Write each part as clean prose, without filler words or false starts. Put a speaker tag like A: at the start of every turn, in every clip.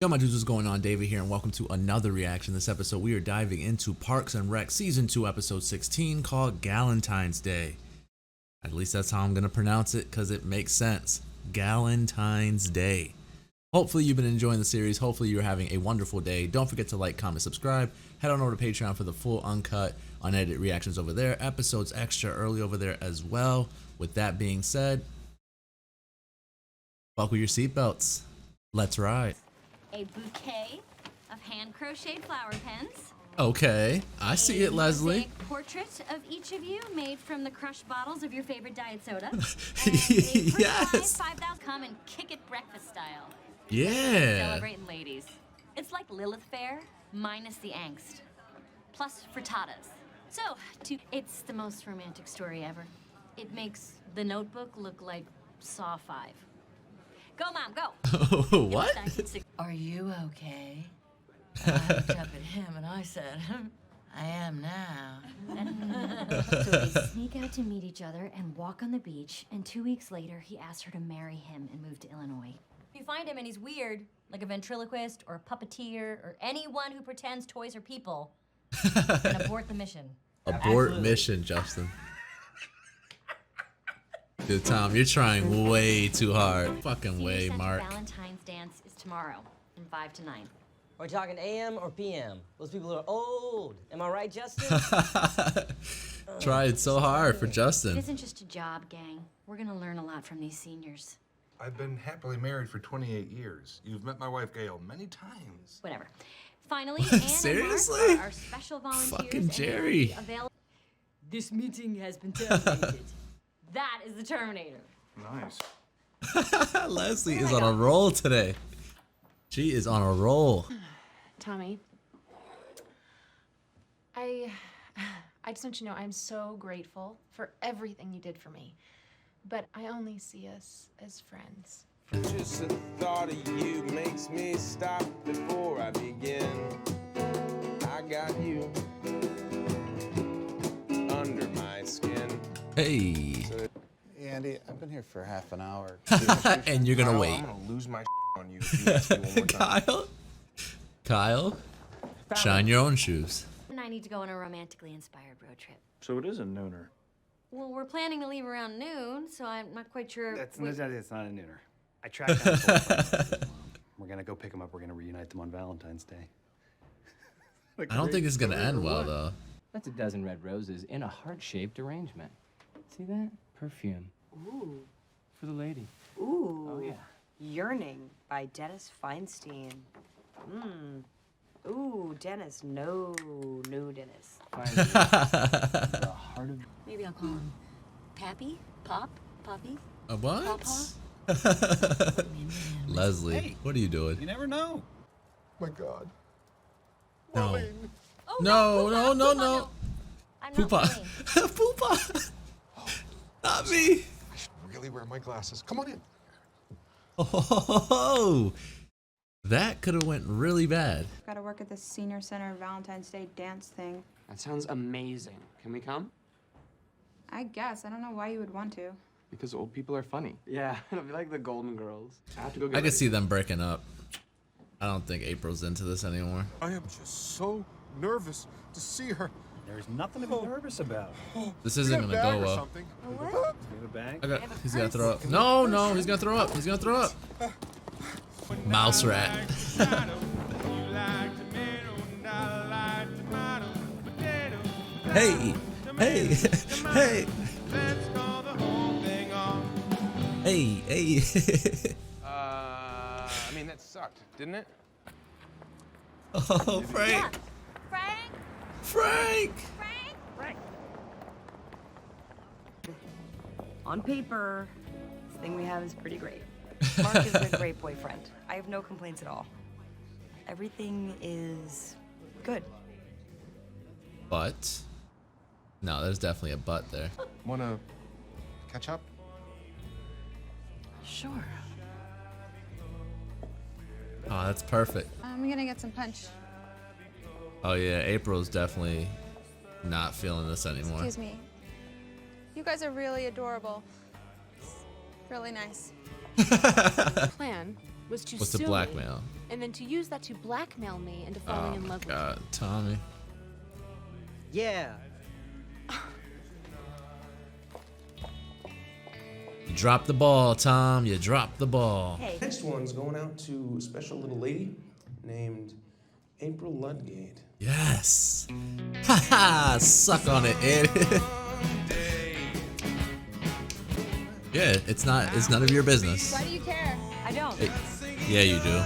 A: Yo, my dudes, what's going on? David here, and welcome to another reaction. This episode, we are diving into Parks and Rec Season 2, Episode 16, called Galentine's Day. At least that's how I'm going to pronounce it, because it makes sense. Galentine's Day. Hopefully you've been enjoying the series. Hopefully you're having a wonderful day. Don't forget to like, comment, subscribe. Head on over to Patreon for the full, uncut, unedited reactions over there. Episodes extra early over there as well. With that being said, buckle your seatbelts. Let's ride.
B: A bouquet of hand-crocheted flower pens.
A: Okay, I see it, Leslie.
B: A portrait of each of you made from the crushed bottles of your favorite diet soda. And
A: Yes.
B: 5,000 come and kick it breakfast style.
A: Yeah.
B: Celebrating ladies. It's like Lilith Fair minus the angst. Plus frittatas. So, it's the most romantic story ever. It makes The Notebook look like Saw 5. Go, Mom, go.
A: What?
C: Are you okay? I looked up at him and I said, I am now.
B: So they sneak out to meet each other and walk on the beach, and 2 weeks later, he asks her to marry him and move to Illinois. If you find him and he's weird, like a ventriloquist or a puppeteer or anyone who pretends toys are people, then abort the mission.
A: Abort mission, Justin. Dude, Tom, you're trying way too hard. Fucking way, Mark.
B: Valentine's dance is tomorrow from 5 to 9.
D: Are we talking AM or PM? Those people are old. Am I right, Justin?
A: Tried so hard for
B: It
A: Justin.
B: isn't just a job, gang. We're gonna learn a lot from these seniors.
E: I've been happily married for 28 years. You've met my wife, Gail, many times.
B: Whatever. Finally, Anne
A: Seriously?
B: and Mark are our special volunteers.
A: Fucking
B: and
A: Jerry.
B: they'll be available. This meeting has been terminated. That is the Terminator.
E: Nice.
A: Leslie is on a roll today. She is on a roll.
F: Tommy, I just want you to know I'm so grateful for everything you did for me, but I only see us as friends.
G: Just the thought of you makes me stop before I begin. I got you under my skin.
A: Hey.
H: Andy, I've been here for half an hour.
A: And you're gonna
E: Kyle,
A: wait.
E: I'm gonna lose my on you if you ask me one more time.
A: Kyle, shine your own shoes.
B: And I need to go on a romantically inspired road trip.
I: So it is a nooner.
B: Well, we're planning to leave around noon, so I'm not quite sure.
I: It's not a nooner. I tracked down the whole thing. We're gonna go pick them up. We're gonna reunite them on Valentine's Day.
A: I don't think it's gonna end well though.
J: That's a dozen red roses in a heart-shaped arrangement. See that? Perfume.
K: Ooh.
J: For the lady.
K: Ooh.
J: Oh, yeah.
K: Yearning by Dennis Feinstein. Ooh, Dennis. No, Dennis.
J: Finally, the heart of...
B: Maybe I'll call him Pappy? Poppy?
A: A what?
B: Pawpaw?
A: Leslie,
I: Hey.
A: what are you doing?
I: You never know.
E: My God.
A: No.
B: Oh,
A: No.
B: I'm not
A: Poopa.
B: willing.
A: Poopa. Not me.
E: I should really wear my glasses. Come on in.
A: Oh, that could have went really bad.
L: Gotta work at the senior center Valentine's Day dance thing.
J: That sounds amazing. Can we come?
L: I guess. I don't know why you would want to.
J: Because old people are funny. Yeah, it'll be like the Golden Girls. I have to go get
A: I could see them breaking up. I don't think April's into this anymore.
E: I am just so nervous to see her.
I: There's nothing to be nervous about.
A: This isn't gonna go well.
I: You have a bag?
A: Okay, he's gonna throw up. No, he's gonna throw up. He's gonna throw up. Mouse rat. Hey.
G: I mean, that sucked, didn't it?
A: Oh, Frank. Frank.
K: On paper, this thing we have is pretty great. Mark is a great boyfriend. I have no complaints at all. Everything is good.
A: But no, there's definitely a but there.
E: Wanna catch up?
K: Sure.
A: Oh, that's perfect.
L: I'm gonna get some punch.
A: Oh yeah, April's definitely not feeling this anymore.
L: Excuse me. You guys are really adorable. Really nice.
F: Plan was to
A: What's
F: sue
A: the
F: me,
A: blackmail?
F: and then to use that to blackmail me into falling in love with
A: God, Tommy.
D: Yeah.
A: You dropped the ball, Tom. You dropped the ball.
B: Hey.
G: Next one's going out to a special little lady named April Ludgate.
A: Yes. Haha, suck on it, Ed. Yeah, it's none of your business.
L: Why do you care?
B: I don't.
A: Yeah, you do.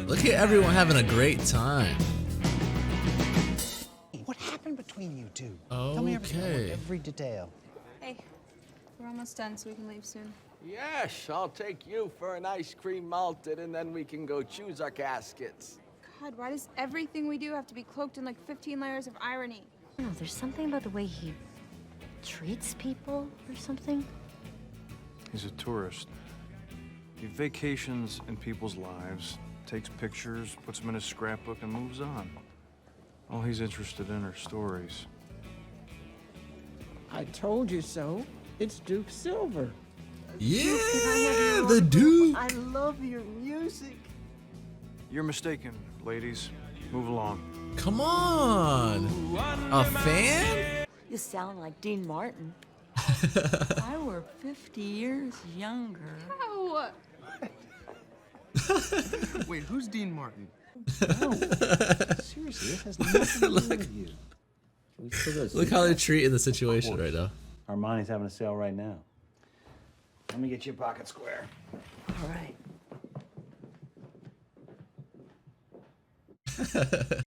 A: Look at everyone having a great time.
H: What happened between you two? Tell me everything. I want
A: Okay.
H: every detail.
L: Hey, we're almost done, so we can leave soon.
M: Yes, I'll take you for an ice cream malted, and then we can go choose our caskets.
L: God, why does everything we do have to be cloaked in like 15 layers of irony?
B: No, there's something about the way he treats people or something.
N: He's a tourist. He vacations in people's lives, takes pictures, puts them in his scrapbook, and moves on. All he's interested in are stories.
M: I told you so. It's Duke Silver.
A: Yeah, the Duke.
M: I love your music.
N: You're mistaken, ladies. Move along.
A: Come on. A fan?
C: You sound like Dean Martin. If I were 50 years younger.
L: Ow!
I: Wait, who's Dean Martin?
H: Seriously, this has nothing to do with you.
A: Look how they're treating the situation right now.
I: Armani's having a sale right now. Let me get you a pocket square.
C: All right.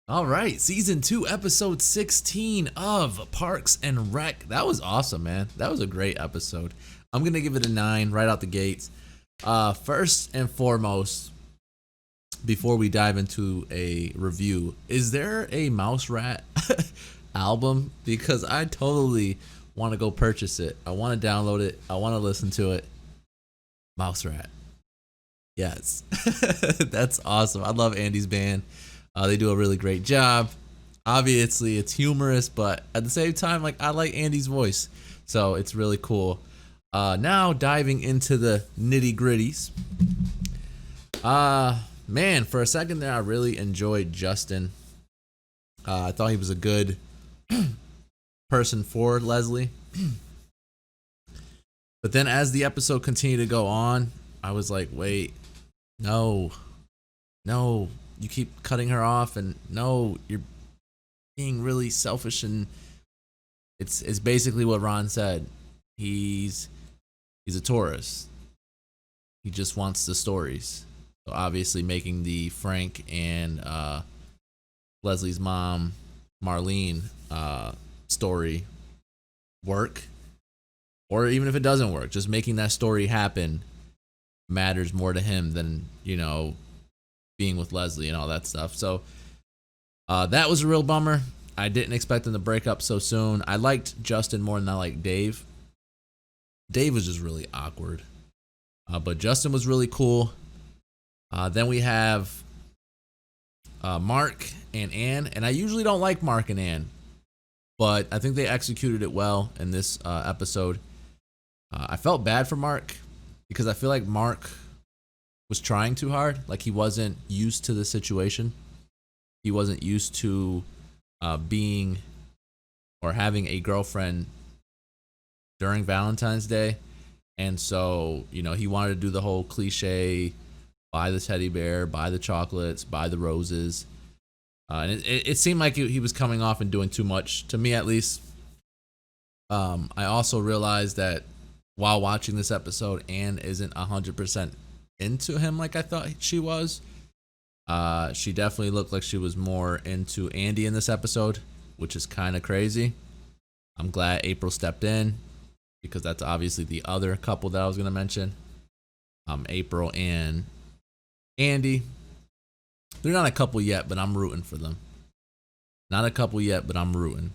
A: All right, season 2, episode 16 of Parks and Rec. That was awesome, man. That was a great episode. I'm gonna give it a 9 right out the gates. First and foremost, before we dive into a review, is there a Mouse Rat album? Because I totally want to go purchase it. I want to download it. I want to listen to it. Mouse Rat. Yes. That's awesome. I love Andy's band. They do a really great job. Obviously, it's humorous, but at the same time, like, I like Andy's voice. So it's really cool. Now diving into the nitty gritties. Man, for a second there, I really enjoyed Justin. I thought he was a good person for Leslie. But then as the episode continued to go on, I was like, wait, no, you keep cutting her off, and no, you're being really selfish. And it's basically what Ron said. He's a tourist. He just wants the stories. So obviously making the Frank and Leslie's mom, Marlene, story work, or even if it doesn't work, just making that story happen matters more to him than, you know, being with Leslie and all that stuff. So that was a real bummer. I didn't expect them to break up so soon. I liked Justin more than I liked Dave. Dave was just really awkward. But Justin was really cool. Then we have Mark and Anne. And I usually don't like Mark and Anne, but I think they executed it well in this episode. I felt bad for Mark because I feel like Mark was trying too hard. Like, he wasn't used to the situation. He wasn't used to being or having a girlfriend during Valentine's Day. And so, you know, he wanted to do the whole cliche, buy the teddy bear, buy the chocolates, buy the roses. And it seemed like he was coming off and doing too much, to me at least. I also realized that while watching this episode, Anne isn't 100% into him like I thought she was. She definitely looked like she was more into Andy in this episode, which is kind of crazy. I'm glad April stepped in, because that's obviously the other couple that I was going to mention. April and Andy. They're not a couple yet, but I'm rooting for them. Not a couple yet, but I'm rooting.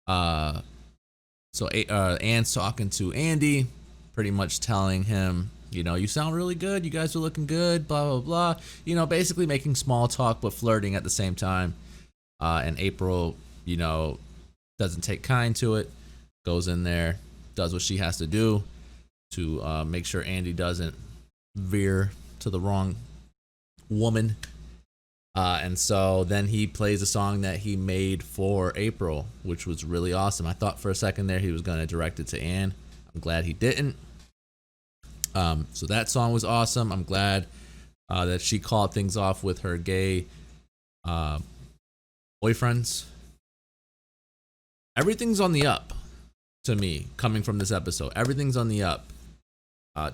A: So Anne's talking to Andy, pretty much telling him, you know, you sound really good. You guys are looking good, blah, blah, blah. You know, basically making small talk, but flirting at the same time. And April, you know, doesn't take kind to it. Goes in there, does what she has to do to make sure Andy doesn't veer to the wrong woman. And so then he plays a song that he made for April, which was really awesome. I thought for a second there he was going to direct it to Anne. I'm glad he didn't. So that song was awesome. I'm glad that she called things off with her gay boyfriends. Everything's on the up to me coming from this episode. Everything's on the up.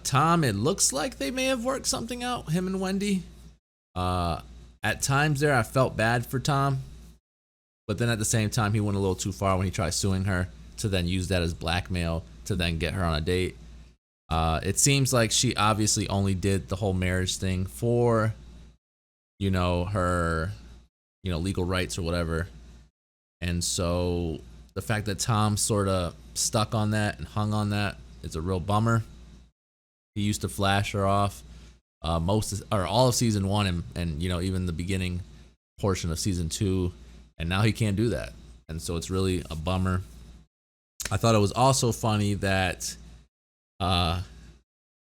A: Tom, it looks like they may have worked something out, him and Wendy. At times there, I felt bad for Tom. But then at the same time, he went a little too far when he tried suing her to then use that as blackmail to then get her on a date. It seems like she obviously only did the whole marriage thing for, you know, her, you know, legal rights or whatever. And so the fact that Tom sort of stuck on that and hung on that is a real bummer. He used to flash her off all of season 1 and you know, even the beginning portion of season 2, and now he can't do that. And so it's really a bummer. I thought it was also funny that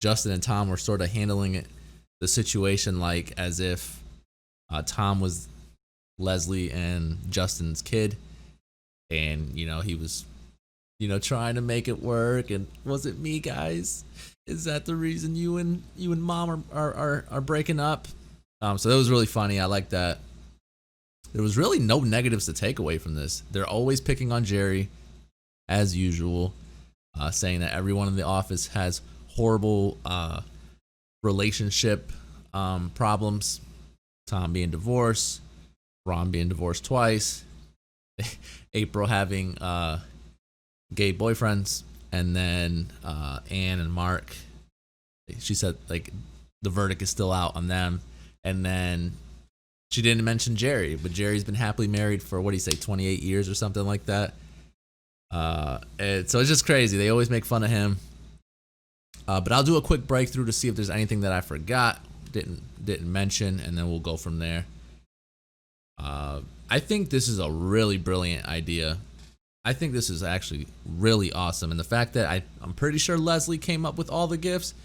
A: Justin and Tom were sort of handling the situation like as if Tom was Leslie and Justin's kid, and you know, he was, you know, trying to make it work. And was it me, guys? Is that the reason you and mom are breaking up? So that was really funny. I like that. There was really no negatives to take away from this. They're always picking on Jerry, as usual, saying that everyone in the office has horrible relationship problems. Tom being divorced, Ron being divorced twice, April having gay boyfriends, and then Anne and Mark, she said like the verdict is still out on them. And then she didn't mention Jerry, but Jerry's been happily married for, what do you say, 28 years or something like that. And so it's just crazy. They always make fun of him. But I'll do a quick breakthrough to see if there's anything that I forgot, didn't mention, and then we'll go from there. I think this is a really brilliant idea. I think this is actually really awesome. And the fact that I'm pretty sure Leslie came up with all the gifts.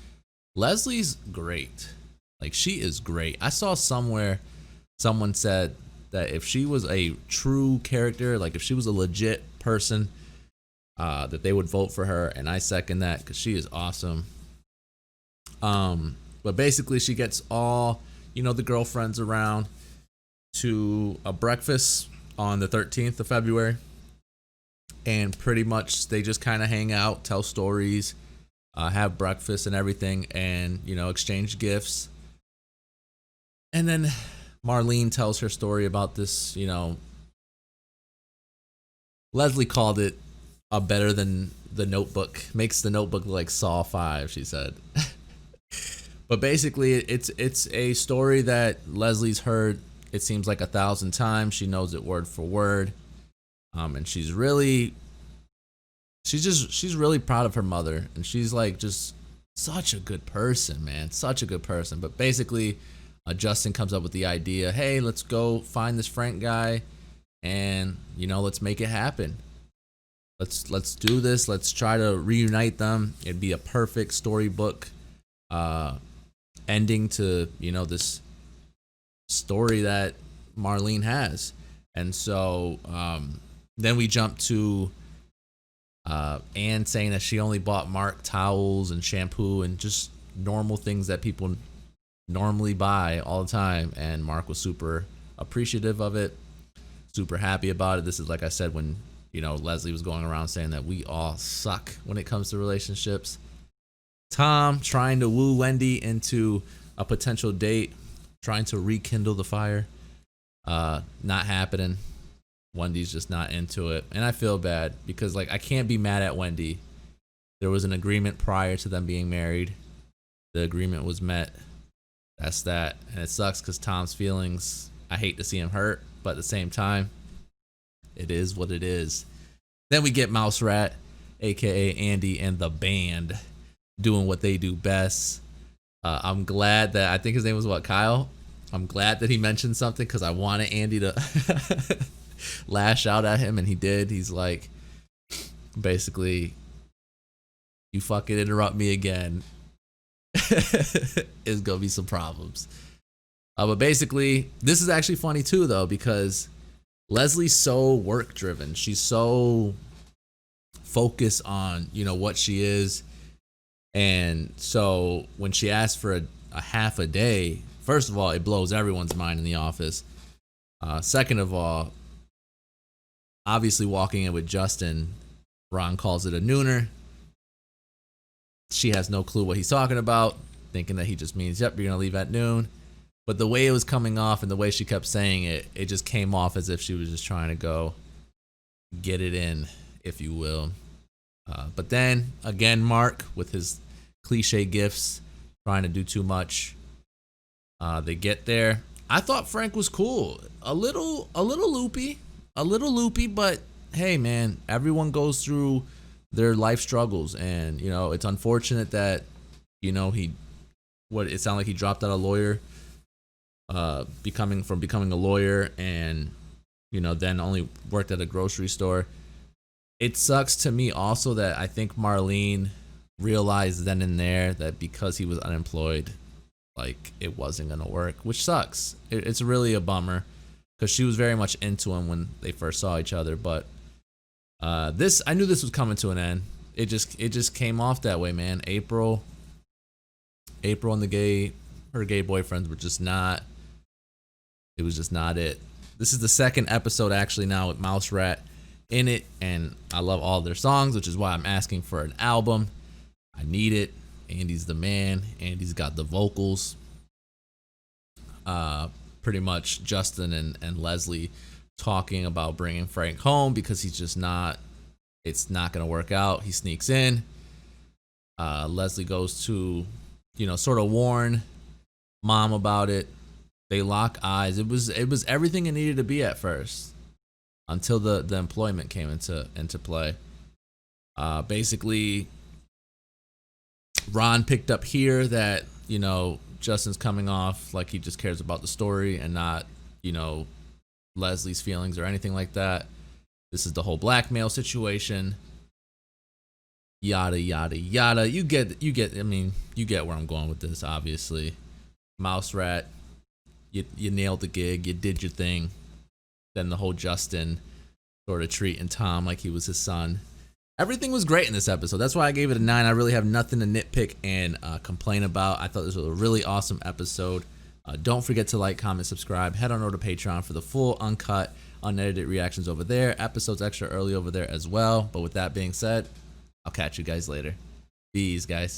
A: Leslie's great. Like, she is great. I saw somewhere someone said that if she was a true character, like if she was a legit person, that they would vote for her. And I second that because she is awesome. But basically she gets all, you know, the girlfriends around to a breakfast on the 13th of February. And pretty much they just kind of hang out, tell stories, have breakfast and everything, and, you know, exchange gifts. And then Marlene tells her story about this, you know, Leslie called it better than The Notebook. Makes The Notebook look like Saw 5, she said. But basically, it's a story that Leslie's heard, it seems like 1,000 times. She knows it word for word. And she's really proud of her mother, and she's like just such a good person, man, such a good person. But basically, Justin comes up with the idea, hey, let's go find this Frank guy, and you know, let's make it happen. Let's do this. Let's try to reunite them. It'd be a perfect storybook ending to, you know, this story that Marlene has. And so then we jump to Anne saying that she only bought Mark towels and shampoo and just normal things that people normally buy all the time. And Mark was super appreciative of it, super happy about it. This is, like I said, when, you know, Leslie was going around saying that we all suck when it comes to relationships. Tom trying to woo Wendy into a potential date, trying to rekindle the fire. Not happening. Wendy's just not into it. And I feel bad because, like, I can't be mad at Wendy. There was an agreement prior to them being married. The agreement was met. That's that. And it sucks because Tom's feelings, I hate to see him hurt, but at the same time, it is what it is. Then we get Mouse Rat, aka Andy, and the band doing what they do best. I'm glad that, I think his name was what, Kyle? I'm glad that he mentioned something because I wanted Andy to lash out at him, and he did. He's like, basically, you fucking interrupt me again. it's gonna be some problems. But basically, this is actually funny too, though, because Leslie's so work driven. She's so focused on, you know, what she is. And so when she asks for a half a day, first of all, it blows everyone's mind in the office. Second of all, obviously walking in with Justin, Ron calls it a nooner. She has no clue what he's talking about, thinking that he just means, yep, you're going to leave at noon. But the way it was coming off and the way she kept saying it, it just came off as if she was just trying to go get it in, if you will. But then, again, Mark, with his cliche gifts, trying to do too much. They get there. I thought Frank was cool. A little loopy, but hey, man, everyone goes through their life struggles, and you know it's unfortunate that you know it sounded like he dropped out a lawyer, becoming a lawyer, and you know then only worked at a grocery store. It sucks to me also that I think Marlene realized then and there that because he was unemployed, like it wasn't gonna work, which sucks. It's really a bummer because she was very much into him when they first saw each other. But I knew this was coming to an end. It just came off that way, man. April and her gay boyfriends were just not. It was just not it. This is the second episode actually now with Mouse Rat in it, and I love all their songs, which is why I'm asking for an album. I need it. Andy's the man. Andy's got the vocals. Pretty much Justin and Leslie talking about bringing Frank home because he's just not, it's not going to work out. He sneaks in. Leslie goes to, you know, sort of warn Mom about it. They lock eyes. It was everything it needed to be at first until the employment came into play. Basically, Ron picked up here that, you know, Justin's coming off like he just cares about the story and not, you know, Leslie's feelings or anything like that. This is the whole blackmail situation. Yada yada yada. You get I mean, you get where I'm going with this, obviously. Mouse Rat, you nailed the gig, you did your thing. Then the whole Justin sort of treating Tom like he was his son. Everything was great in this episode. That's why I gave it a 9. I really have nothing to nitpick and complain about. I thought this was a really awesome episode. Don't forget to like, comment, subscribe. Head on over to Patreon for the full, uncut, unedited reactions over there. Episodes extra early over there as well. But with that being said, I'll catch you guys later. Peace, guys.